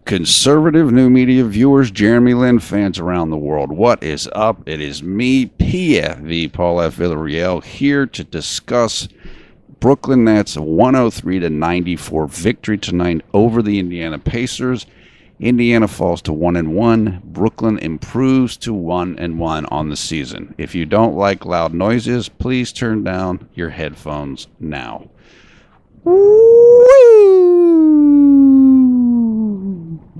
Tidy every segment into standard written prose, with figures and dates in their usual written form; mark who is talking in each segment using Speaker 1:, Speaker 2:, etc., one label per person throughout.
Speaker 1: Conservative new media viewers, JLin fans around the world, what is up? It is me, PFV, Paul F. Villarreal, here to discuss Brooklyn Nets 103-94 victory tonight over the Indiana Pacers. Indiana falls to 1-1. Brooklyn improves to 1-1 on the season. If you don't like loud noises, please turn down your headphones now.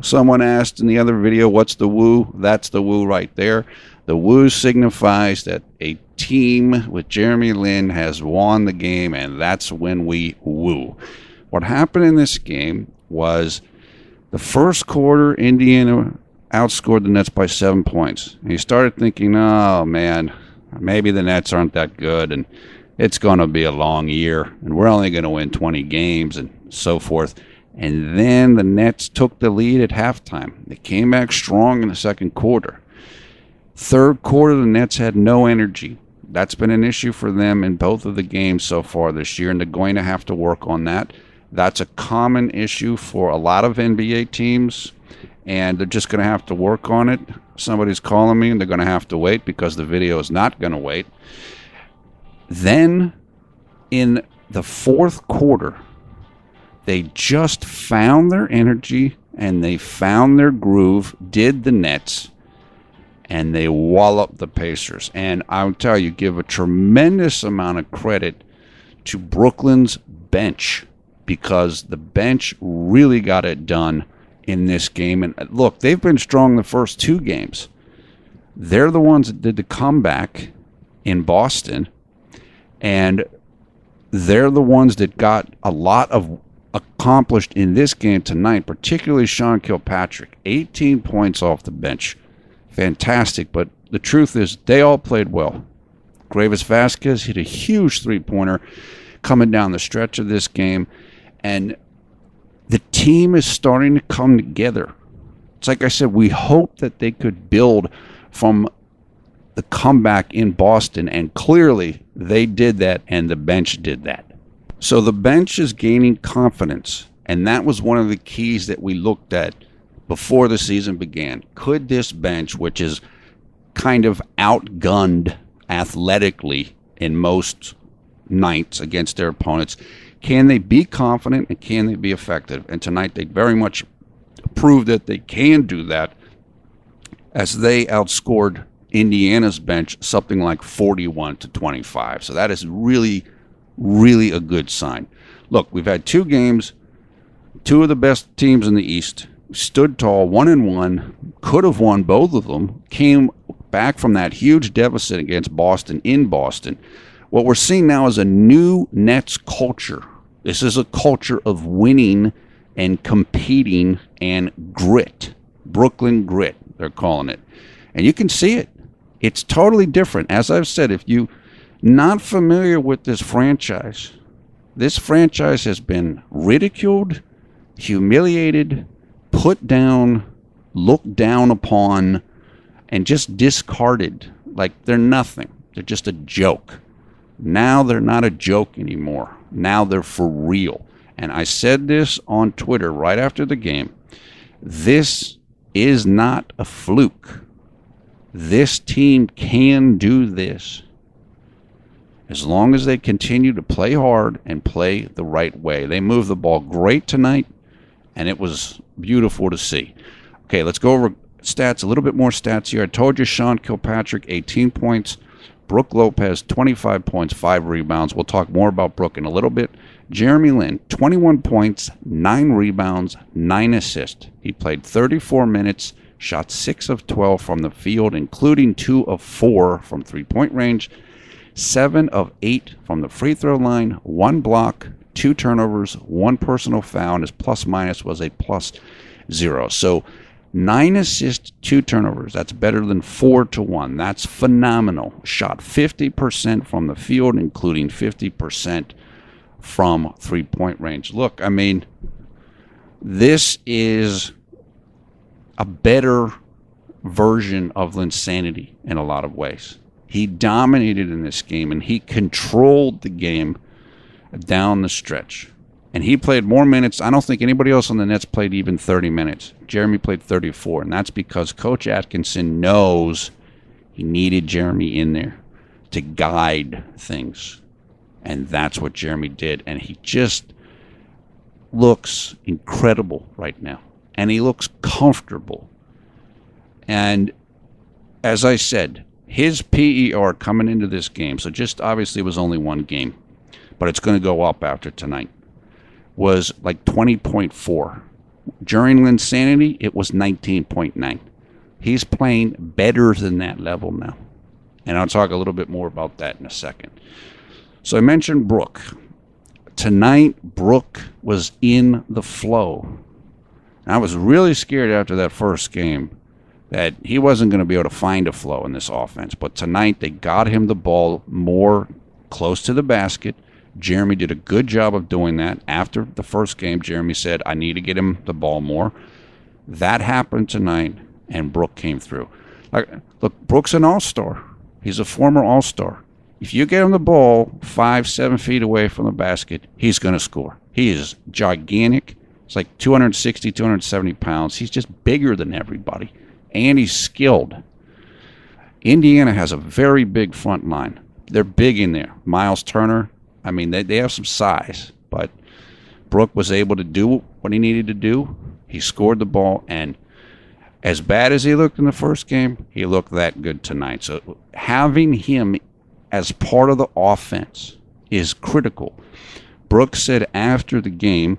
Speaker 1: Someone asked in the other video, what's the woo? That's the woo right there. The woo signifies that a team with JLin has won the game, and that's when we woo. What happened in this game was the first quarter, Indiana outscored the Nets by 7 points. And you started thinking, oh, man, maybe the Nets aren't that good, and it's going to be a long year, and we're only going to win 20 games, and so forth. And then the Nets took the lead at halftime. They came back strong in the second quarter. Third quarter, the Nets had no energy. That's been an issue for them in both of the games so far this year, and they're going to have to work on that. That's a common issue for a lot of NBA teams, and they're just going to have to work on it. Somebody's calling me, and they're going to have to wait because the video is not going to wait. Then, in the fourth quarter, they just found their energy and they found their groove, did the Nets, and they walloped the Pacers. And I'll tell you, give a tremendous amount of credit to Brooklyn's bench, because the bench really got it done in this game. And look, they've been strong the first two games. They're the ones that did the comeback in Boston, and they're the ones that got a lot of accomplished in this game tonight, particularly Sean Kilpatrick. 18 points off the bench. Fantastic, but the truth is they all played well. Gravis Vasquez hit a huge three-pointer coming down the stretch of this game, and the team is starting to come together. It's like I said, we hope that they could build from the comeback in Boston, and clearly they did that, and the bench did that. So the bench is gaining confidence, and that was one of the keys that we looked at before the season began. Could this bench, which is kind of outgunned athletically in most nights against their opponents, can they be confident and can they be effective? And tonight they very much proved that they can do that, as they outscored Indiana's bench something like 41-25. So that is really a good sign. Look, we've had two games, two of the best teams in the East, stood tall, 1-1, could have won both of them, came back from that huge deficit against Boston in Boston. What we're seeing now is a new Nets culture. This is a culture of winning and competing and grit. Brooklyn grit, they're calling it. And you can see it. It's totally different. As I've said, if you not familiar with this franchise has been ridiculed, humiliated, put down, looked down upon, and just discarded like they're nothing. They're just a joke. Now they're not a joke anymore. Now they're for real. And I said this on Twitter right after the game. This is not a fluke. This team can do this, as long as they continue to play hard and play the right way. They moved the ball great tonight, and it was beautiful to see. Okay, let's go over stats, a little bit more stats here. I told you Sean Kilpatrick, 18 points. Brook Lopez, 25 points, 5 rebounds. We'll talk more about Brook in a little bit. JLin, 21 points, 9 rebounds, 9 assists. He played 34 minutes, shot 6 of 12 from the field, including 2 of 4 from three-point range. 7 of 8 from the free throw line, 1 block, 2 turnovers, 1 personal foul, and his plus-minus was a +0. So 9 assists, 2 turnovers. That's better than 4-1. That's phenomenal. Shot 50% from the field, including 50% from three-point range. Look, I mean, this is a better version of Linsanity in a lot of ways. He dominated in this game, and he controlled the game down the stretch. And he played more minutes. I don't think anybody else on the Nets played even 30 minutes. Jeremy played 34, and that's because Coach Atkinson knows he needed Jeremy in there to guide things. And that's what Jeremy did. And he just looks incredible right now. And he looks comfortable. And as I said, his PER coming into this game, so just obviously it was only one game, but it's going to go up after tonight, was like 20.4. During Linsanity, it was 19.9. He's playing better than that level now. And I'll talk a little bit more about that in a second. So I mentioned Brook. Tonight, Brook was in the flow. And I was really scared after that first game that he wasn't going to be able to find a flow in this offense. But tonight, they got him the ball more close to the basket. Jeremy did a good job of doing that. After the first game, Jeremy said, I need to get him the ball more. That happened tonight, and Brook came through. Look, Brook's an all-star. He's a former all-star. If you get him the ball 5-7 feet away from the basket, he's going to score. He is gigantic. It's like 260, 270 pounds. He's just bigger than everybody, and he's skilled. Indiana has a very big front line. They're big in there. Miles Turner, I mean, they have some size, but Brook was able to do what he needed to do. He scored the ball, and as bad as he looked in the first game, he looked that good tonight. So having him as part of the offense is critical. Brook said after the game,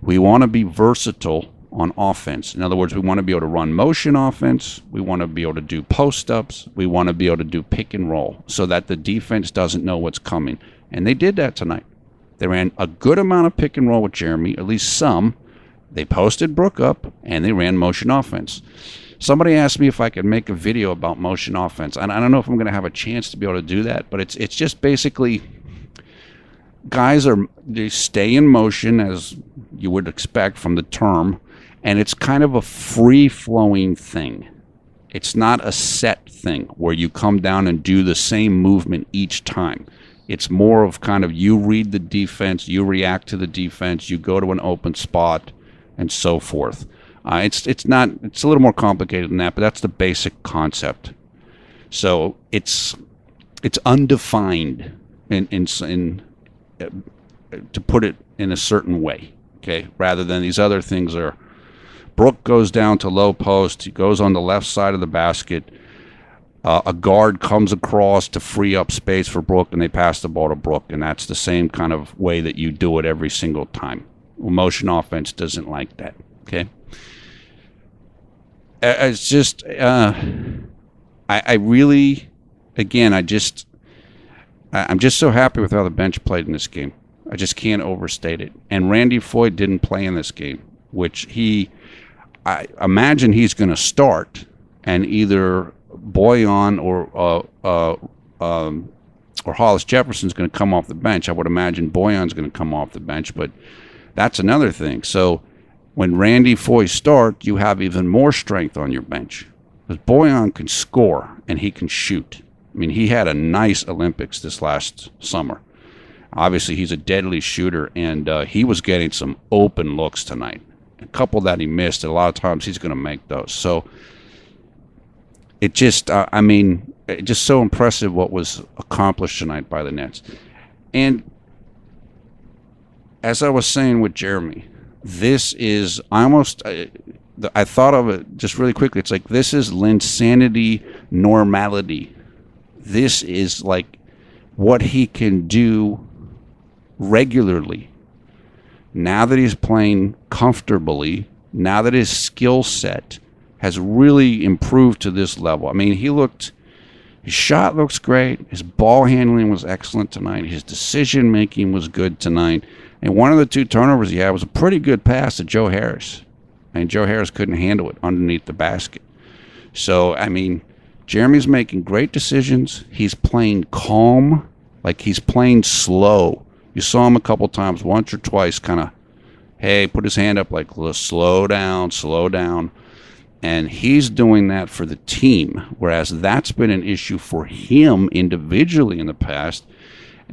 Speaker 1: we want to be versatile on offense. In other words, we want to be able to run motion offense. We want to be able to do post-ups. We want to be able to do pick and roll so that the defense doesn't know what's coming. And they did that tonight. They ran a good amount of pick and roll with Jeremy, at least some. They posted Brook up, and they ran motion offense. Somebody asked me if I could make a video about motion offense. And I don't know if I'm going to have a chance to be able to do that, but it's just basically they stay in motion, as you would expect from the term, and it's kind of a free-flowing thing. It's not a set thing where you come down and do the same movement each time. It's more of kind of you read the defense, you react to the defense, you go to an open spot, and so forth. It's a little more complicated than that, but that's the basic concept. So it's undefined to put it in a certain way, okay? Rather than these other things are, Brook goes down to low post, he goes on the left side of the basket, a guard comes across to free up space for Brook, and they pass the ball to Brook, and that's the same kind of way that you do it every single time. Well, motion offense doesn't like that, okay? It's just, I really, again, I'm just so happy with how the bench played in this game. I just can't overstate it. And Randy Foye didn't play in this game, which I imagine he's going to start, and either Boyan or Hollis Jefferson's going to come off the bench. I would imagine Boyan's going to come off the bench, but that's another thing. So when Randy Foye starts, you have even more strength on your bench, because Boyan can score and he can shoot. I mean, he had a nice Olympics this last summer. Obviously, he's a deadly shooter, and he was getting some open looks tonight. A couple that he missed, and a lot of times he's going to make those. So it just, it's just so impressive what was accomplished tonight by the Nets. And as I was saying with Jeremy, this is almost, I thought of it just really quickly. It's like, this is Linsanity normality. This is like what he can do regularly. Now that he's playing comfortably, now that his skill set has really improved to this level. I mean, his shot looks great. His ball handling was excellent tonight. His decision making was good tonight. And one of the two turnovers he had was a pretty good pass to Joe Harris. And Joe Harris couldn't handle it underneath the basket. So, I mean, Jeremy's making great decisions. He's playing calm, like he's playing slow. You saw him a couple times, once or twice, kind of, hey, put his hand up like, slow down, slow down. And he's doing that for the team, whereas that's been an issue for him individually in the past.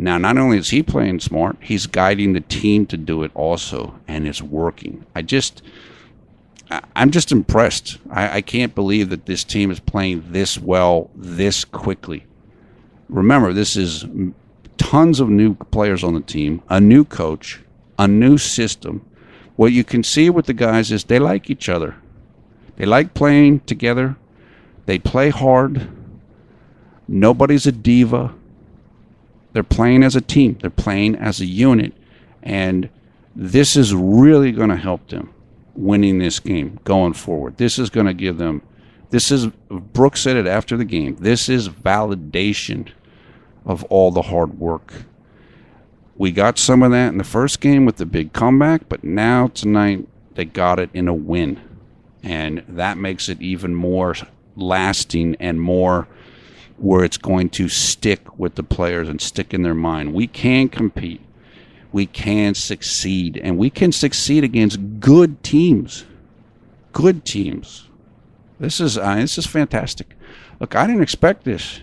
Speaker 1: Now, not only is he playing smart, he's guiding the team to do it also, and it's working. I'm just impressed. I can't believe that this team is playing this well, this quickly. Remember, this is tons of new players on the team, a new coach, a new system. What you can see with the guys is they like each other. They like playing together. They play hard. Nobody's a diva. They're playing as a team. They're playing as a unit. And this is really going to help them winning this game going forward. This is going to give them, Brooks said it after the game, this is validation of all the hard work. We got some of that in the first game with the big comeback, but now tonight they got it in a win. And that makes it even more lasting and more where it's going to stick with the players and stick in their mind. We can compete. We can succeed. And we can succeed against good teams. Good teams. This is fantastic. Look, I didn't expect this.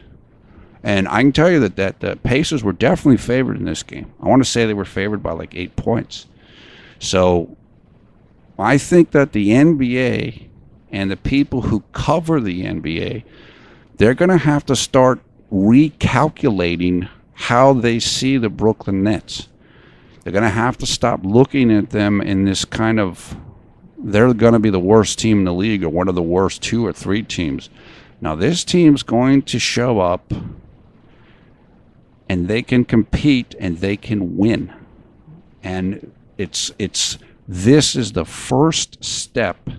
Speaker 1: And I can tell you that the Pacers were definitely favored in this game. I want to say they were favored by like 8 points. So I think that the NBA and the people who cover the NBA, they're going to have to start recalculating how they see the Brooklyn Nets. They're going to have to stop looking at them in this kind of, they're going to be the worst team in the league or one of the worst 2 or 3 teams. Now, this team's going to show up and they can compete and they can win. And this is the first step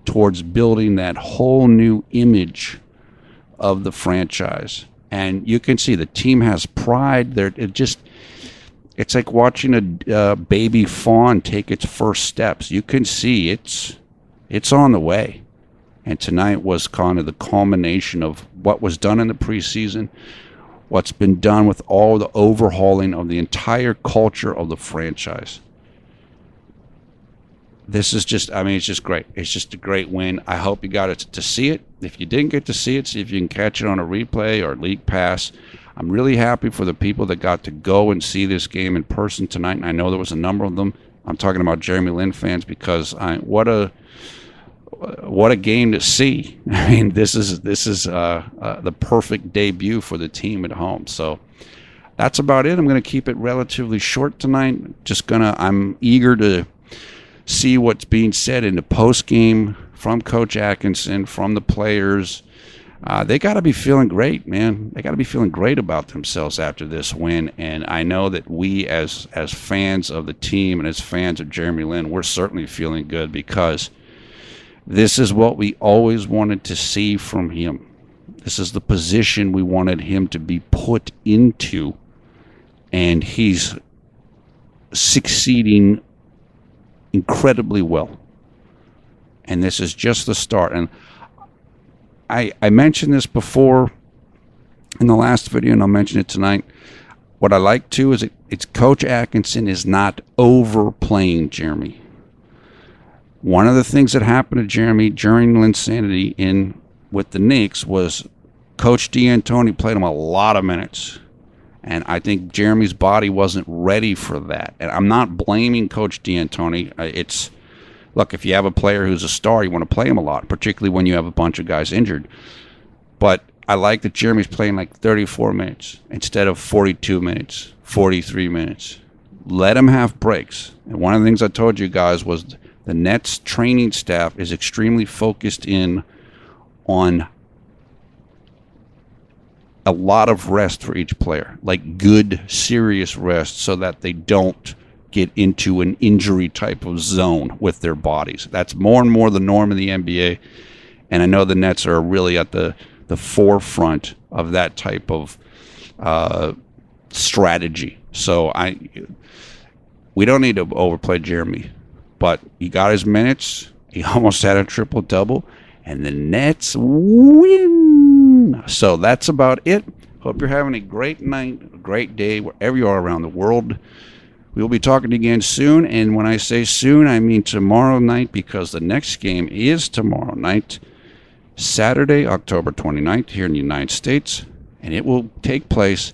Speaker 1: towards building that whole new image of the franchise. And you can see the team has pride. It's like watching a baby fawn take its first steps. You can see it's on the way. And tonight was kind of the culmination of what was done in the preseason, what's been done with all the overhauling of the entire culture of the franchise. This is just, it's just great. It's just a great win. I hope you got to see it. If you didn't get to see it, see if you can catch it on a replay or League Pass. I'm really happy for the people that got to go and see this game in person tonight, and I know there was a number of them. I'm talking about JLin fans because what a game to see. I mean, this is the perfect debut for the team at home. So that's about it. I'm going to keep it relatively short tonight. I'm eager to see what's being said in the post game from Coach Atkinson, from the players. They got to be feeling great, man. They got to be feeling great about themselves after this win. And I know that we, as fans of the team and as fans of JLin, we're certainly feeling good because this is what we always wanted to see from him. This is the position we wanted him to be put into. And he's succeeding incredibly well. And this is just the start. And I mentioned this before in the last video, and I'll mention it tonight. What I like too is it's Coach Atkinson is not overplaying Jeremy. One of the things that happened to Jeremy during Linsanity with the Knicks was Coach D'Antoni played him a lot of minutes. And I think Jeremy's body wasn't ready for that. And I'm not blaming Coach D'Antoni. Look, if you have a player who's a star, you want to play him a lot, particularly when you have a bunch of guys injured. But I like that Jeremy's playing like 34 minutes instead of 42 minutes, 43 minutes. Let him have breaks. And one of the things I told you guys was the Nets training staff is extremely focused in on a lot of rest for each player, like good, serious rest so that they don't get into an injury type of zone with their bodies. That's more and more the norm in the NBA, and I know the Nets are really at the forefront of that type of strategy. So we don't need to overplay Jeremy, but he got his minutes. He almost had a triple-double, and the Nets win. So that's about it. Hope you're having a great night, a great day, wherever you are around the world. We'll be talking again soon, and when I say soon, I mean tomorrow night, because the next game is tomorrow night, Saturday, October 29th, here in the United States, and it will take place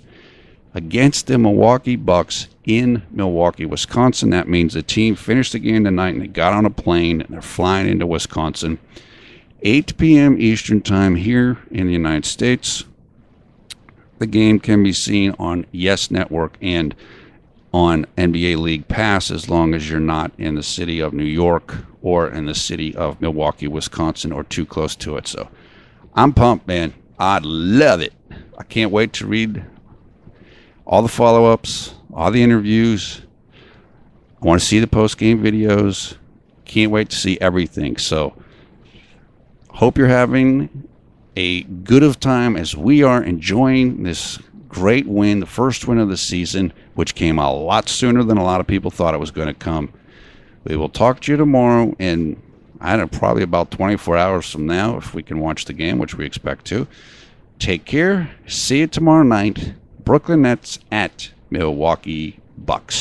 Speaker 1: against the Milwaukee Bucks in Milwaukee, Wisconsin. That means the team finished the game tonight and they got on a plane and they're flying into Wisconsin. 8 p.m. Eastern Time here in the United States. The game can be seen on Yes Network and on NBA League Pass as long as you're not in the city of New York or in the city of Milwaukee, Wisconsin, or too close to it. So I'm pumped, man. I love it. I can't wait to read all the follow-ups, all the interviews. I want to see the post-game videos. Can't wait to see everything. So hope you're having a good of time as we are enjoying this great win, the first win of the season, which came a lot sooner than a lot of people thought it was going to come. We will talk to you tomorrow in, I don't know, probably about 24 hours from now if we can watch the game, which we expect to. Take care. See you tomorrow night. Brooklyn Nets at Milwaukee Bucks.